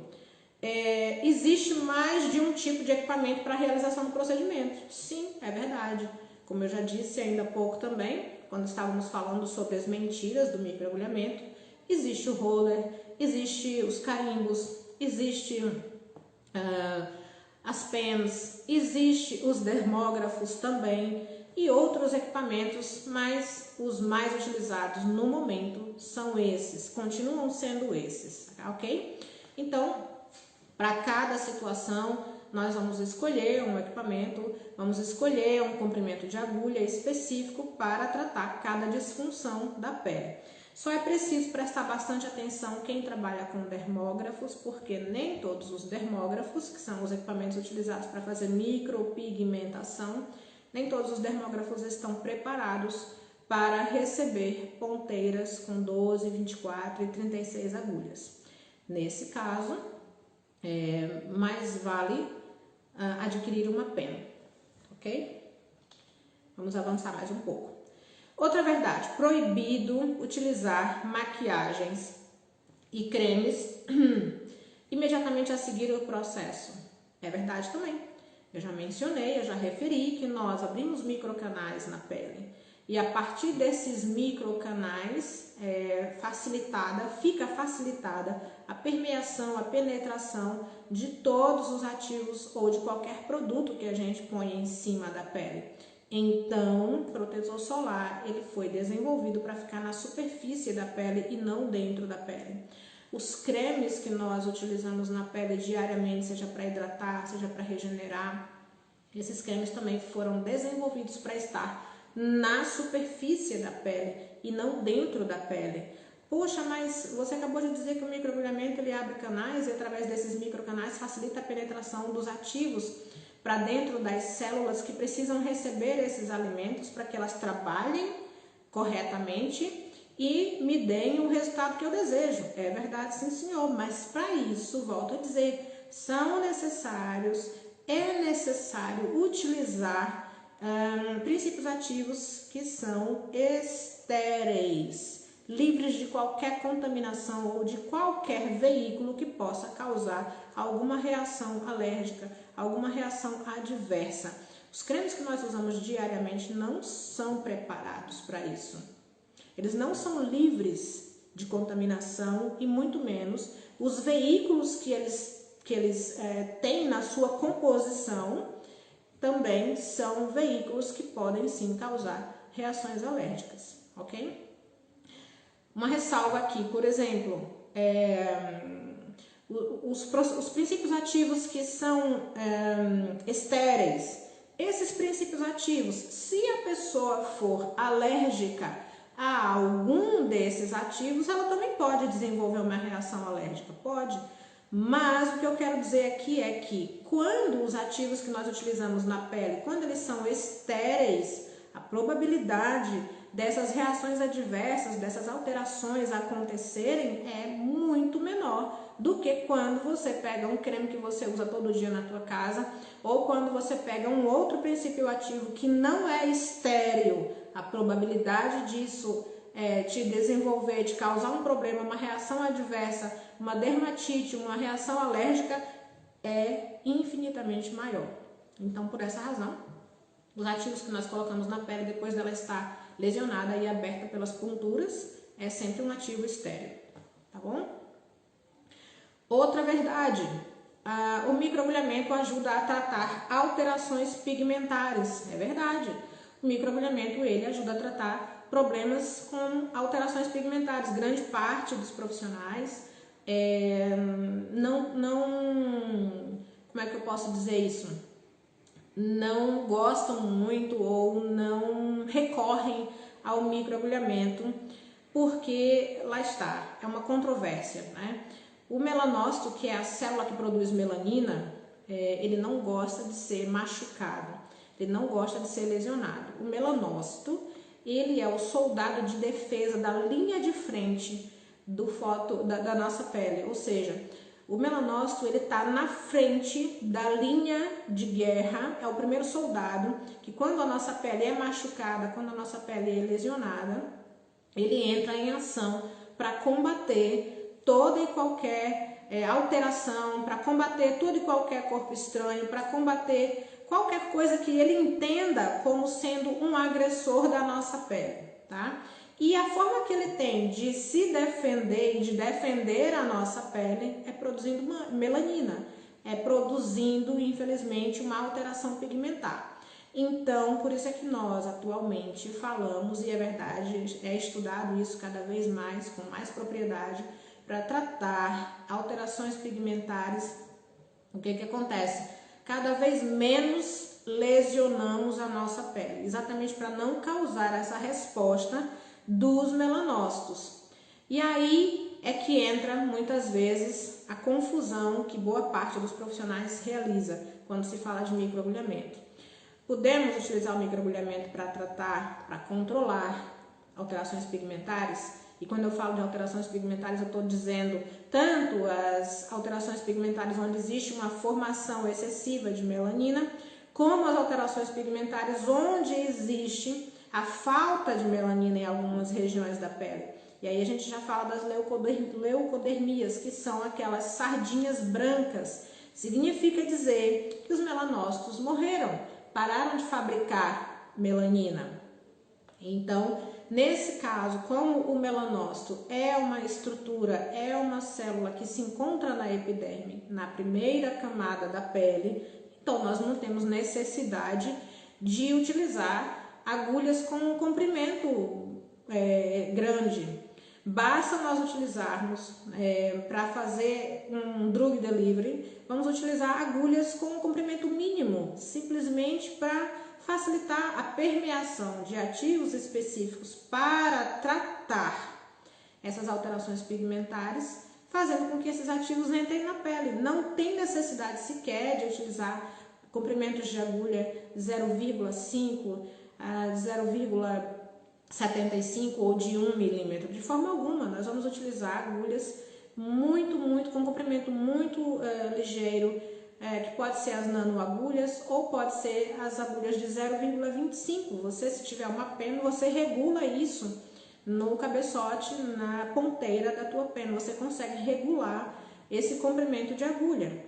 Existe mais de um tipo de equipamento para a realização do procedimento. Sim, é verdade. Como eu já disse ainda há pouco também, quando estávamos falando sobre as mentiras do microagulhamento, existe o roller, existe os carimbos, existe as pens, existe os dermógrafos também e outros equipamentos, mas os mais utilizados no momento são esses, continuam sendo esses, ok? Então, para cada situação, nós vamos escolher um equipamento, vamos escolher um comprimento de agulha específico para tratar cada disfunção da pele. Só é preciso prestar bastante atenção quem trabalha com dermógrafos, porque nem todos os dermógrafos, que são os equipamentos utilizados para fazer micropigmentação, nem todos os dermógrafos estão preparados para receber ponteiras com 12, 24 e 36 agulhas. Nesse caso, mais vale adquirir uma pena, ok? Vamos avançar mais um pouco. Outra verdade, proibido utilizar maquiagens e cremes imediatamente a seguir o processo. É verdade também. Eu já mencionei, eu já referi que nós abrimos microcanais na pele e a partir desses microcanais fica facilitada a permeação, a penetração de todos os ativos ou de qualquer produto que a gente põe em cima da pele. Então, o protetor solar ele foi desenvolvido para ficar na superfície da pele e não dentro da pele. Os cremes que nós utilizamos na pele diariamente, seja para hidratar, seja para regenerar, esses cremes também foram desenvolvidos para estar na superfície da pele e não dentro da pele. Poxa, mas você acabou de dizer que o microagulhamento ele abre canais e através desses microcanais facilita a penetração dos ativos para dentro das células que precisam receber esses alimentos para que elas trabalhem corretamente e me deem o resultado que eu desejo. É verdade, sim senhor, mas para isso, volto a dizer, é necessário utilizar princípios ativos que são estéreis, livres de qualquer contaminação ou de qualquer veículo que possa causar alguma reação alérgica, alguma reação adversa. Os cremes que nós usamos diariamente não são preparados para isso. Eles não são livres de contaminação e muito menos os veículos que eles têm na sua composição também são veículos que podem sim causar reações alérgicas, ok? Uma ressalva aqui, por exemplo, os princípios ativos que são estéreis. Esses princípios ativos, se a pessoa for alérgica a algum desses ativos, ela também pode desenvolver uma reação alérgica, pode. Mas o que eu quero dizer aqui é que quando os ativos que nós utilizamos na pele, quando eles são estéreis, a probabilidade dessas reações adversas, dessas alterações acontecerem é muito menor do que quando você pega um creme que você usa todo dia na tua casa ou quando você pega um outro princípio ativo que não é estéril. A probabilidade disso te desenvolver, de causar um problema, uma reação adversa, uma dermatite, uma reação alérgica é infinitamente maior. Então, por essa razão, os ativos que nós colocamos na pele depois dela estar lesionada e aberta pelas ponturas é sempre um ativo estéril, tá bom? Outra verdade, o microagulhamento ajuda a tratar alterações pigmentares, é verdade. O microagulhamento ele ajuda a tratar problemas com alterações pigmentares. Grande parte dos profissionais como é que eu posso dizer isso? Não gostam muito ou não recorrem ao microagulhamento porque, lá está, é uma controvérsia, né? O melanócito, que é a célula que produz melanina, ele não gosta de ser machucado, ele não gosta de ser lesionado. O melanócito, ele é o soldado de defesa da linha de frente da nossa pele, ou seja, o melanócito ele está na frente da linha de guerra, é o primeiro soldado que quando a nossa pele é machucada, quando a nossa pele é lesionada, ele entra em ação para combater toda e qualquer alteração, para combater todo e qualquer corpo estranho, para combater qualquer coisa que ele entenda como sendo um agressor da nossa pele, tá? E a forma que ele tem de se defender e de defender a nossa pele é produzindo uma melanina, é produzindo, infelizmente, uma alteração pigmentar. Então, por isso é que nós atualmente falamos, e é verdade, é estudado isso cada vez mais, com mais propriedade, para tratar alterações pigmentares. O que acontece? Cada vez menos lesionamos a nossa pele, exatamente para não causar essa resposta dos melanócitos. E aí é que entra muitas vezes a confusão que boa parte dos profissionais realiza quando se fala de microagulhamento. Podemos utilizar o microagulhamento para tratar, para controlar alterações pigmentares? E quando eu falo de alterações pigmentares, eu estou dizendo tanto as alterações pigmentares onde existe uma formação excessiva de melanina, como as alterações pigmentares onde existe a falta de melanina em algumas regiões da pele. E aí a gente já fala das leucodermias, que são aquelas sardinhas brancas. Significa dizer que os melanócitos morreram, pararam de fabricar melanina. Então, nesse caso, como o melanócito é uma estrutura, é uma célula que se encontra na epiderme, na primeira camada da pele, então nós não temos necessidade de utilizar agulhas com um comprimento grande. Basta nós utilizarmos, para fazer um drug delivery, vamos utilizar agulhas com um comprimento mínimo, simplesmente para facilitar a permeação de ativos específicos para tratar essas alterações pigmentares, fazendo com que esses ativos entrem na pele. Não tem necessidade sequer de utilizar comprimentos de agulha 0,5 a 0,75 ou de 1 milímetro. De forma alguma, nós vamos utilizar agulhas com comprimento muito ligeiro, que pode ser as nanoagulhas ou pode ser as agulhas de 0,25. Você, se tiver uma pena, você regula isso no cabeçote, na ponteira da tua pena. Você consegue regular esse comprimento de agulha,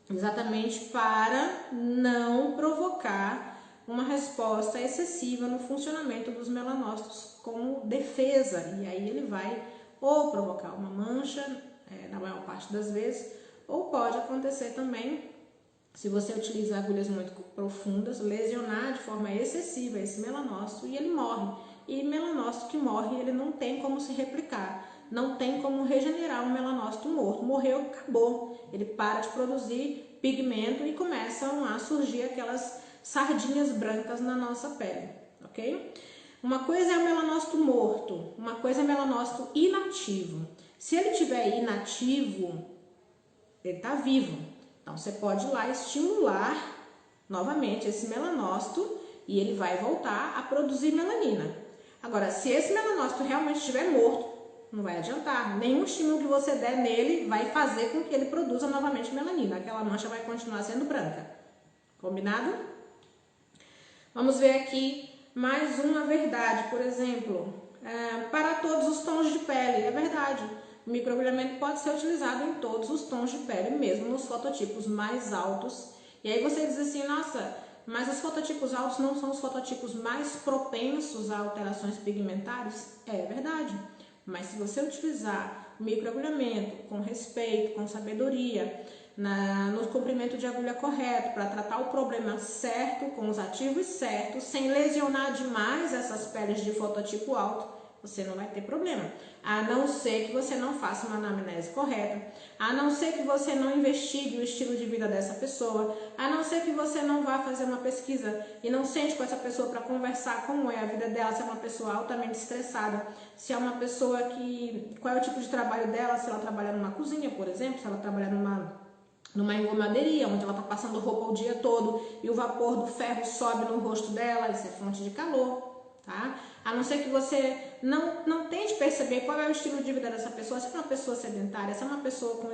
exatamente para não provocar uma resposta excessiva no funcionamento dos melanócitos como defesa. E aí ele vai ou provocar uma mancha, na maior parte das vezes, ou pode acontecer também, se você utiliza agulhas muito profundas, lesionar de forma excessiva esse melanócito e ele morre. E melanócito que morre, ele não tem como se replicar, não tem como regenerar um melanócito morto. Morreu, acabou. Ele para de produzir pigmento e começam a surgir aquelas sardinhas brancas na nossa pele, ok? Uma coisa é o melanócito morto, uma coisa é o melanócito inativo. Se ele estiver inativo, ele está vivo. Então, você pode ir lá estimular novamente esse melanócito e ele vai voltar a produzir melanina. Agora, se esse melanócito realmente estiver morto, não vai adiantar. Nenhum estímulo que você der nele vai fazer com que ele produza novamente melanina. Aquela mancha vai continuar sendo branca. Combinado? Vamos ver aqui mais uma verdade. Por exemplo, para todos os tons de pele. É verdade. O microagulhamento pode ser utilizado em todos os tons de pele, mesmo nos fototipos mais altos. E aí você diz assim, nossa, mas os fototipos altos não são os fototipos mais propensos a alterações pigmentares? É verdade. Mas se você utilizar o microagulhamento com respeito, com sabedoria, no comprimento de agulha correto, para tratar o problema certo, com os ativos certos, sem lesionar demais essas peles de fototipo alto, você não vai ter problema. A não ser que você não faça uma anamnese correta, a não ser que você não investigue o estilo de vida dessa pessoa, a não ser que você não vá fazer uma pesquisa e não sente com essa pessoa para conversar como é a vida dela, se é uma pessoa altamente estressada, se é uma pessoa qual é o tipo de trabalho dela, se ela trabalha numa cozinha, por exemplo, se ela trabalha numa engomaderia, onde ela está passando roupa o dia todo e o vapor do ferro sobe no rosto dela, isso é fonte de calor. Tá? A não ser que você não tente perceber qual é o estilo de vida dessa pessoa, se é uma pessoa sedentária, se é uma pessoa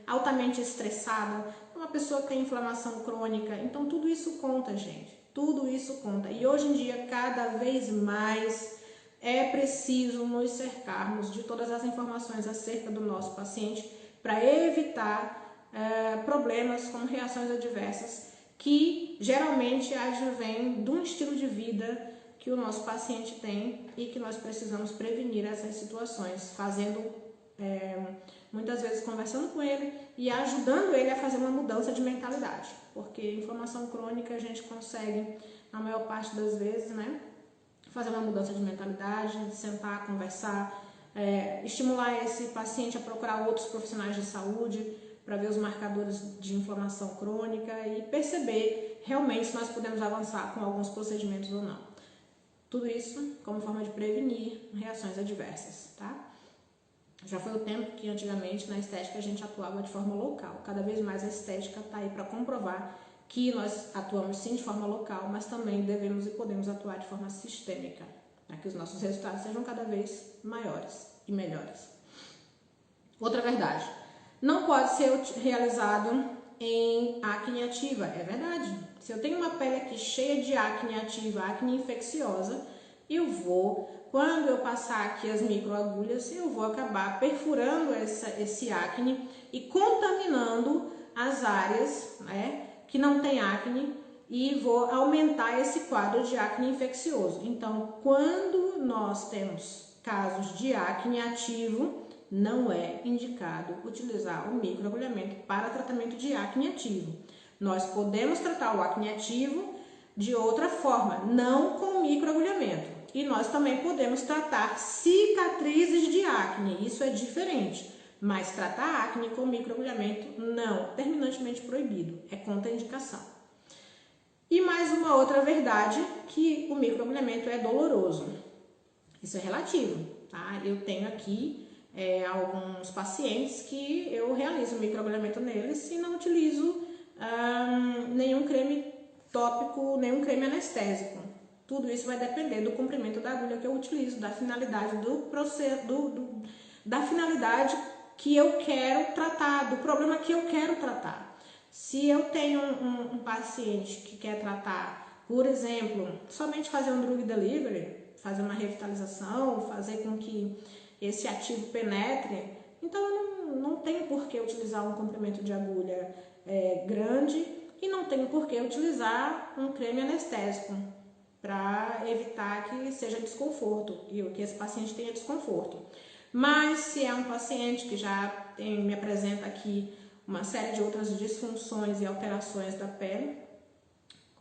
altamente estressada, uma pessoa que tem inflamação crônica. Então tudo isso conta, gente, tudo isso conta. E hoje em dia, cada vez mais é preciso nos cercarmos de todas as informações acerca do nosso paciente para evitar problemas como reações adversas que geralmente advêm de um estilo de vida que o nosso paciente tem e que nós precisamos prevenir essas situações, muitas vezes conversando com ele e ajudando ele a fazer uma mudança de mentalidade, porque inflamação crônica a gente consegue, na maior parte das vezes, né, fazer uma mudança de mentalidade, sentar, conversar, estimular esse paciente a procurar outros profissionais de saúde para ver os marcadores de inflamação crônica e perceber realmente se nós podemos avançar com alguns procedimentos ou não. Tudo isso como forma de prevenir reações adversas, tá? Já foi o tempo que antigamente na estética a gente atuava de forma local. Cada vez mais a estética está aí para comprovar que nós atuamos sim de forma local, mas também devemos e podemos atuar de forma sistêmica, para que os nossos resultados sejam cada vez maiores e melhores. Outra verdade, não pode ser realizado em acne ativa, é verdade. Se eu tenho uma pele aqui cheia de acne ativa, acne infecciosa, quando eu passar aqui as microagulhas, eu vou acabar perfurando esse acne e contaminando as áreas, né, que não tem acne e vou aumentar esse quadro de acne infeccioso. Então, quando nós temos casos de acne ativo, não é indicado utilizar o microagulhamento para tratamento de acne ativo. Nós podemos tratar o acne ativo de outra forma, não com microagulhamento. E nós também podemos tratar cicatrizes de acne, isso é diferente. Mas tratar acne com microagulhamento, não, terminantemente proibido, é contraindicação. E mais uma outra verdade, que o microagulhamento é doloroso. Isso é relativo, tá? Eu tenho aqui alguns pacientes que eu realizo microagulhamento neles e não utilizo nenhum creme tópico, nenhum creme anestésico. Tudo isso vai depender do comprimento da agulha que eu utilizo, da finalidade da finalidade que eu quero tratar, do problema que eu quero tratar. Se eu tenho um paciente que quer tratar, por exemplo, somente fazer um drug delivery, fazer uma revitalização, fazer com que esse ativo penetre, então eu não tenho por que utilizar um comprimento de agulha grande e não tenho por que utilizar um creme anestésico para evitar que seja desconforto e que esse paciente tenha desconforto. Mas se é um paciente que já me apresenta aqui uma série de outras disfunções e alterações da pele,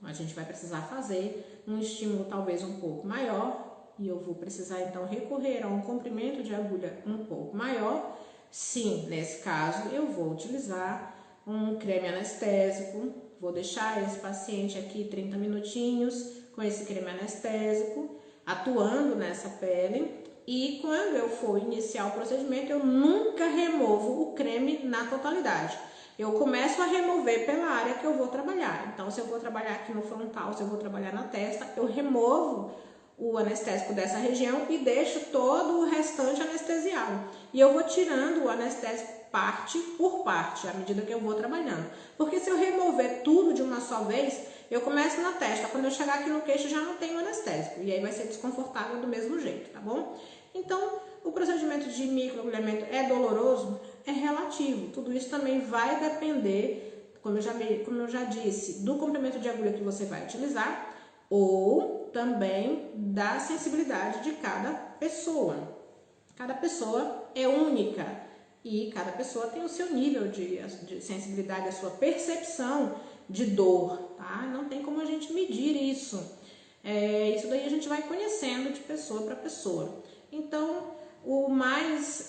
a gente vai precisar fazer um estímulo talvez um pouco maior e eu vou precisar então recorrer a um comprimento de agulha um pouco maior. Sim, nesse caso eu vou utilizar um creme anestésico, vou deixar esse paciente aqui 30 minutinhos com esse creme anestésico atuando nessa pele. E quando eu for iniciar o procedimento, eu nunca removo o creme na totalidade. Eu começo a remover pela área que eu vou trabalhar. Então, se eu vou trabalhar aqui no frontal, se eu vou trabalhar na testa, eu removo o anestésico dessa região e deixo todo o restante anestesiado. E eu vou tirando o anestésico parte por parte, à medida que eu vou trabalhando. Porque se eu remover tudo de uma só vez, eu começo na testa, quando eu chegar aqui no queixo já não tenho anestésico. E aí vai ser desconfortável do mesmo jeito, tá bom? Então, o procedimento de microagulhamento é doloroso? É relativo. Tudo isso também vai depender, como eu já disse, do comprimento de agulha que você vai utilizar ou também da sensibilidade de cada pessoa. Cada pessoa é única e cada pessoa tem o seu nível de sensibilidade, a sua percepção de dor, tá? Não tem como a gente medir isso. Isso daí a gente vai conhecendo de pessoa para pessoa. Então, o mais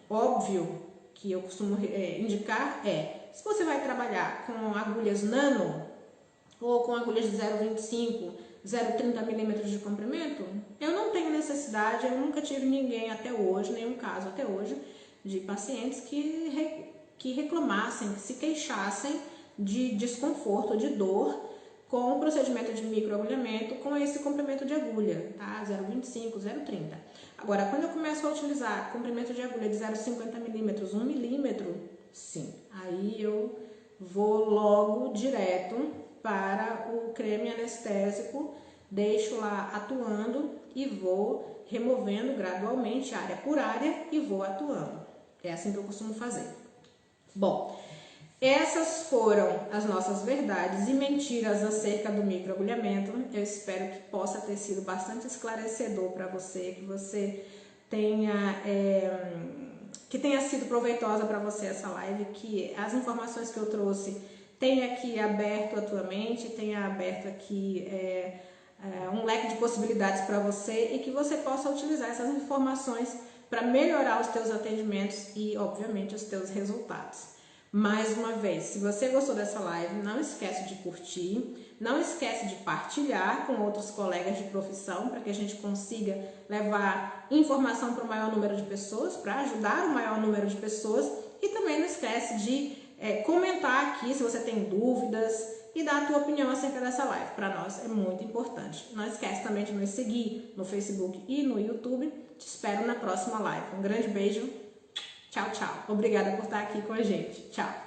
óbvio que eu costumo indicar se você vai trabalhar com agulhas nano ou com agulhas de 0,25, 0,30 milímetros de comprimento, eu não tenho necessidade, eu nunca tive ninguém até hoje, nenhum caso até hoje, de pacientes que reclamassem, que se queixassem de desconforto, de dor, com o procedimento de microagulhamento com esse comprimento de agulha, tá? 0,25, 0,30. Agora, quando eu começo a utilizar comprimento de agulha de 0,50 milímetros, 1 milímetro, sim, aí eu vou logo direto para o creme anestésico, deixo lá atuando e vou removendo gradualmente, área por área, e vou atuando. É assim que eu costumo fazer. Bom, essas foram as nossas verdades e mentiras acerca do microagulhamento. Eu espero que possa ter sido bastante esclarecedor para você, que você tenha que tenha sido proveitosa para você essa live, que as informações que eu trouxe tenha aqui aberto a tua mente, tenha aberto aqui um leque de possibilidades para você e que você possa utilizar essas informações para melhorar os teus atendimentos e, obviamente, os teus resultados. Mais uma vez, se você gostou dessa live, não esquece de curtir, não esquece de partilhar com outros colegas de profissão para que a gente consiga levar informação para o maior número de pessoas, para ajudar o maior número de pessoas, e também não esquece de comentar aqui se você tem dúvidas e dar a tua opinião acerca dessa live. Para nós é muito importante. Não esquece também de nos seguir no Facebook e no YouTube. Te espero na próxima live. Um grande beijo. Tchau, tchau. Obrigada por estar aqui com a gente. Tchau.